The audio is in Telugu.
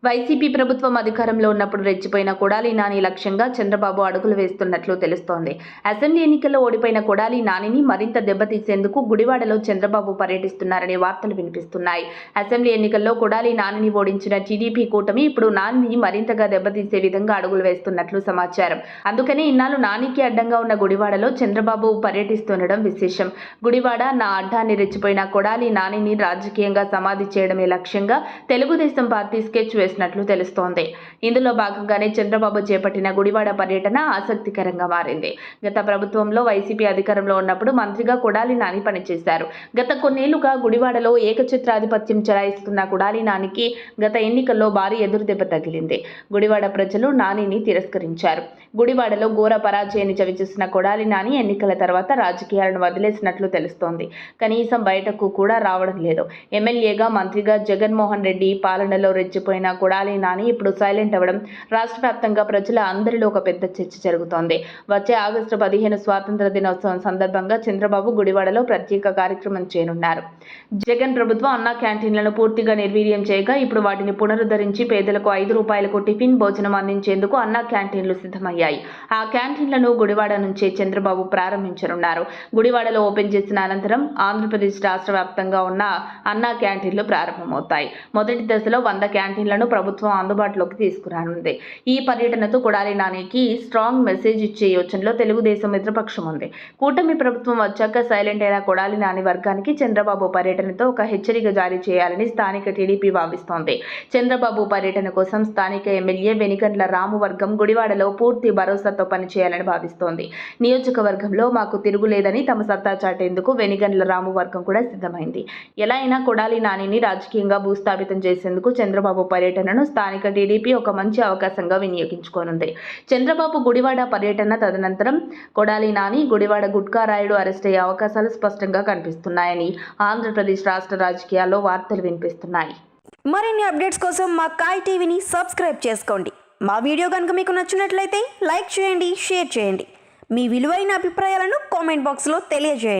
వైసీపీ ప్రభుత్వం అధికారంలో ఉన్నప్పుడు రెచ్చిపోయిన కొడాలి నాని లక్ష్యంగా చంద్రబాబు అడుగులు వేస్తున్నట్లు తెలుస్తోంది. అసెంబ్లీ ఎన్నికల్లో ఓడిపోయిన కొడాలి నానిని మరింత దెబ్బతీసేందుకు గుడివాడలో చంద్రబాబు పర్యటిస్తున్నారనే వార్తలు వినిపిస్తున్నాయి. అసెంబ్లీ ఎన్నికల్లో కొడాలి నానిని ఓడించిన టీడీపీ కూటమి ఇప్పుడు నానిని మరింతగా దెబ్బతీసే విధంగా అడుగులు వేస్తున్నట్లు సమాచారం. అందుకనే ఇన్నాళ్ళు నానికి అడ్డంగా ఉన్న గుడివాడలో చంద్రబాబు పర్యటిస్తుండడం విశేషం. గుడివాడ నా అడ్డాన్ని రెచ్చిపోయిన కొడాలి నానిని రాజకీయంగా సమాధి చేయడమే లక్ష్యంగా తెలుగుదేశం పార్టీ స్కెచ్ వేసినట్లు తెలుస్తోంది. ఇందులో భాగంగానే చంద్రబాబు చేపట్టిన గుడివాడ పర్యటన ఆసక్తికరంగా మారింది. గత ప్రభుత్వంలో వైసీపీ అధికారంలో ఉన్నప్పుడు మంత్రిగా కొడాలి నాని పనిచేశారు. గత కొన్నేళ్లుగా గుడివాడలో ఏకఛత్రాధిపత్యం చెలాయిస్తున్న కొడాలి నానికి గత ఎన్నికల్లో భారీ ఎదురుదెబ్బ తగిలింది. గుడివాడ ప్రజలు నానిని తిరస్కరించారు. గుడివాడలో ఘోర పరాజయాన్ని చవిచూసిన కొడాలి నాని ఎన్నికల తర్వాత రాజకీయాలను వదిలేసినట్లు తెలుస్తోంది. కనీసం బయటకు కూడా రావడం లేదు. ఎమ్మెల్యేగా, మంత్రిగా జగన్మోహన్ రెడ్డి పాలనలో రెచ్చిపోయిన కొడాలి నాని ఇప్పుడు సైలెంట్ అవ్వడం రాష్ట్ర వ్యాప్తంగా ప్రజల అందరిలో ఒక పెద్ద చర్చ జరుగుతోంది. వచ్చే ఆగస్టు 15 స్వాతంత్ర దినోత్సవం సందర్భంగా చంద్రబాబు గుడివాడలో ప్రత్యేక కార్యక్రమం చేయనున్నారు. జగన్ ప్రభుత్వం అన్నా క్యాంటీన్లను పూర్తిగా నిర్వీర్యం చేయగా ఇప్పుడు వాటిని పునరుద్ధరించి పేదలకు 5 రూపాయలకు టిఫిన్ భోజనం అందించేందుకు అన్నా క్యాంటీన్లు సిద్ధమయ్యాయి. ఆ క్యాంటీన్లను గుడివాడ నుంచే చంద్రబాబు ప్రారంభించనున్నారు. గుడివాడలో ఓపెన్ చేసిన అనంతరం ఆంధ్రప్రదేశ్ రాష్ట్ర వ్యాప్తంగా ఉన్న అన్నా క్యాంటీన్లు ప్రారంభమవుతాయి. మొదటి దశలో 100 క్యాంటీన్లను ప్రభుత్వం అందుబాటులోకి తీసుకురానుంది. ఈ పర్యటనతో కొడాలి నానికి స్ట్రాంగ్ మెసేజ్ ఇచ్చే యోచనలో తెలుగుదేశం మిత్రపక్షం ఉంది. కూటమి ప్రభుత్వం వచ్చాక సైలెంట్ అయిన కొడాలి నాని వర్గానికి చంద్రబాబు పర్యటనతో ఒక హెచ్చరిక జారీ చేయాలని స్థానిక టీడీపీ భావిస్తోంది. చంద్రబాబు పర్యటన కోసం స్థానిక ఎమ్మెల్యే వెనిగండ్ల రాము వర్గం గుడివాడలో పూర్తి భరోసాతో పనిచేయాలని భావిస్తోంది. నియోజకవర్గంలో మాకు తిరుగులేదని తమ సత్తా చాటేందుకు వెనిగండ్ల రాము వర్గం కూడా సిద్ధమైంది. ఎలా అయినా కొడాలి నానిని రాజకీయంగా భూస్థాపితం చేసేందుకు చంద్రబాబు పర్యటనను స్థానిక టీడీపీ ఒక మంచి అవకాశంగా వినియోగించుకోనుంది. చంద్రబాబు గుడివాడ పర్యటన తదనంతరం కొడాలి నాని, గుడివాడ గుట్కా రాయుడు అరెస్ట్ అయ్యే అవకాశాలు స్పష్టంగా కనిపిస్తున్నాయని ఆంధ్రప్రదేశ్ రాష్ట్ర రాజకీయాల్లో వార్తలు వినిపిస్తున్నాయి. మరిన్ని అప్డేట్స్ కోసం మా కాయ్ టీవీని సబ్స్క్రైబ్ చేసుకోండి. మా వీడియో కనుక మీకు నచ్చినట్లయితే లైక్ చేయండి, షేర్ చేయండి. మీ విలువైన అభిప్రాయాలను కామెంట్ బాక్స్లో తెలియజేయండి.